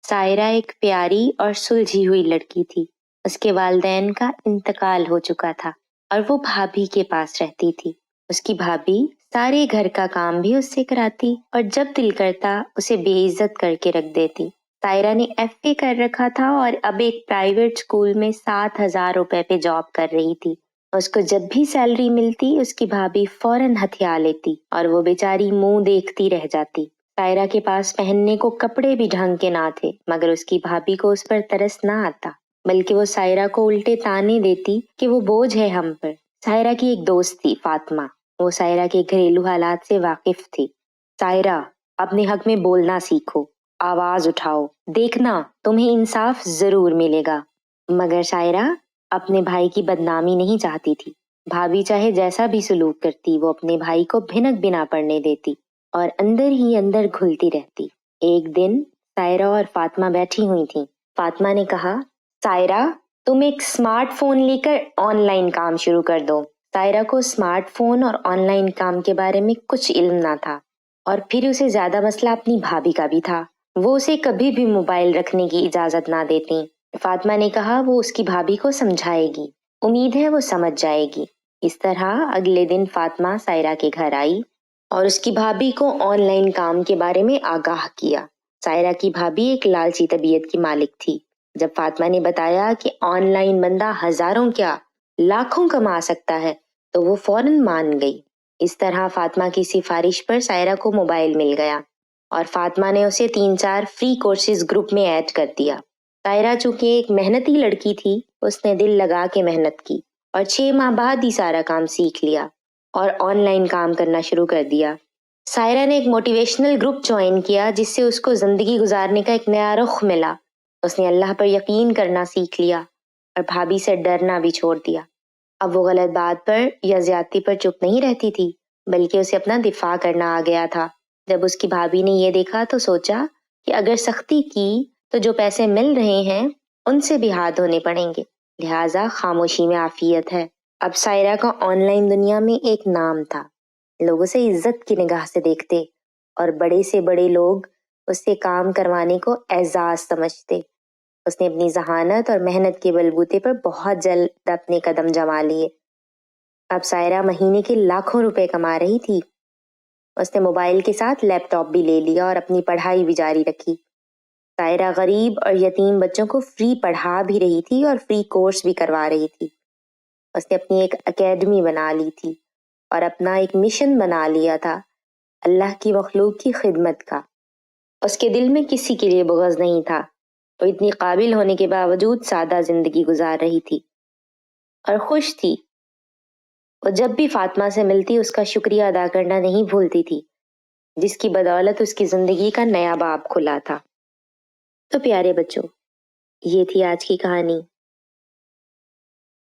سائرہ ایک پیاری اور سلجھی ہوئی لڑکی تھی۔ اس کے والدین کا انتقال ہو چکا تھا اور وہ بھابھی کے پاس رہتی تھی۔ اس کی بھابھی سارے گھر کا کام بھی اس سے کراتی اور جب دل کرتا اسے بے عزت کر کے رکھ دیتی۔ سائرہ نے FA کر رکھا تھا اور اب ایک پرائیویٹ اسکول میں 7,000 روپے پہ جاب کر رہی تھی۔ اس کو جب بھی سیلری ملتی اس کی بھابھی فوراً ہتھیا لیتی اور وہ بیچاری منہ دیکھتی رہ جاتی۔ سائرہ کے پاس پہننے کو کپڑے بھی ڈھنگ کے نہ تھے، مگر اس کی بھابھی کو اس پر ترس نہ آتا، بلکہ وہ سائرہ کو الٹے تانے دیتی کہ وہ بوجھ ہے ہم پر۔ سائرہ کی ایک دوست تھی فاطمہ، وہ سائرہ کے گھریلو حالات سے واقف تھی۔ سائرہ، اپنے حق میں بولنا سیکھو، آواز اٹھاؤ، دیکھنا تمہیں انصاف ضرور ملے گا۔ مگر سائرہ اپنے بھائی کی بدنامی نہیں چاہتی تھی۔ بھابھی چاہے جیسا بھی سلوک کرتی وہ اپنے بھائی کو بھنک بھی نہ پڑنے دیتی اور اندر ہی اندر گھلتی رہتی۔ ایک دن سائرہ اور فاطمہ بیٹھی ہوئی تھیں۔ فاطمہ نے کہا، سائرہ تم ایک اسمارٹ فون لے کر آن لائن کام شروع کر دو۔ سائرہ کو اسمارٹ فون اور آن لائن کام کے بارے میں کچھ علم نہ تھا، اور پھر اسے زیادہ مسئلہ اپنی بھابھی کا بھی تھا۔ وہ اسے کبھی بھی موبائل رکھنے کی اجازت نہ دیتی۔ فاطمہ نے کہا وہ اس کی بھابھی کو سمجھائے گی، امید ہے وہ سمجھ جائے گی۔ اس طرح اگلے دن فاطمہ سائرہ کے گھر آئی اور اس کی بھابھی کو آن لائن کام کے بارے میں آگاہ کیا۔ سائرہ کی بھابھی ایک لالچی طبیعت کی مالک تھی۔ جب فاطمہ نے بتایا کہ آن لائن بندہ ہزاروں کیا لاکھوں کما سکتا ہے تو وہ فوراً مان گئی۔ اس طرح فاطمہ کی سفارش پر سائرہ کو موبائل مل گیا اور فاطمہ نے اسے 3-4 فری کورسز گروپ میں ایڈ کر دیا۔ سائرہ چونکہ ایک محنتی لڑکی تھی، اس نے دل لگا کے محنت کی اور 6 ماہ بعد ہی سارا کام سیکھ لیا اور آن لائن کام کرنا شروع کر دیا۔ سائرہ نے ایک موٹیویشنل گروپ جوائن کیا جس سے اس کو زندگی گزارنے کا ایک نیا رخ ملا۔ اس نے اللہ پر یقین کرنا سیکھ لیا اور بھابھی سے ڈرنا بھی چھوڑ دیا۔ اب وہ غلط بات پر یا زیادتی پر چپ نہیں رہتی تھی، بلکہ اسے اپنا دفاع کرنا آ گیا تھا۔ جب اس کی بھابھی نے یہ دیکھا تو سوچا کہ اگر سختی کی تو جو پیسے مل رہے ہیں ان سے بھی ہاتھ دھونے پڑیں گے، لہٰذا خاموشی میں عافیت ہے۔ اب سائرہ کا آن لائن دنیا میں ایک نام تھا، لوگ اسے عزت کی نگاہ سے دیکھتے اور بڑے سے بڑے لوگ اس سے کام کروانے کو اعزاز سمجھتے۔ اس نے اپنی ذہانت اور محنت کے بلبوتے پر بہت جلد اپنے قدم جما لیے۔ اب سائرہ مہینے کے لاکھوں روپے کما رہی تھی۔ اس نے موبائل کے ساتھ لیپ ٹاپ بھی لے لیا اور اپنی پڑھائی بھی جاری رکھی۔ سائرہ غریب اور یتیم بچوں کو فری پڑھا بھی رہی تھی اور فری کورس بھی کروا رہی تھی۔ اس نے اپنی ایک اکیڈمی بنا لی تھی اور اپنا ایک مشن بنا لیا تھا، اللہ کی مخلوق کی خدمت کا۔ اس کے دل میں کسی کے لیے بغض نہیں تھا۔ وہ اتنی قابل ہونے کے باوجود سادہ زندگی گزار رہی تھی اور خوش تھی۔ وہ جب بھی فاطمہ سے ملتی اس کا شکریہ ادا کرنا نہیں بھولتی تھی، جس کی بدولت اس کی زندگی کا نیا باب کھلا تھا۔ تو پیارے بچوں، یہ تھی آج کی کہانی۔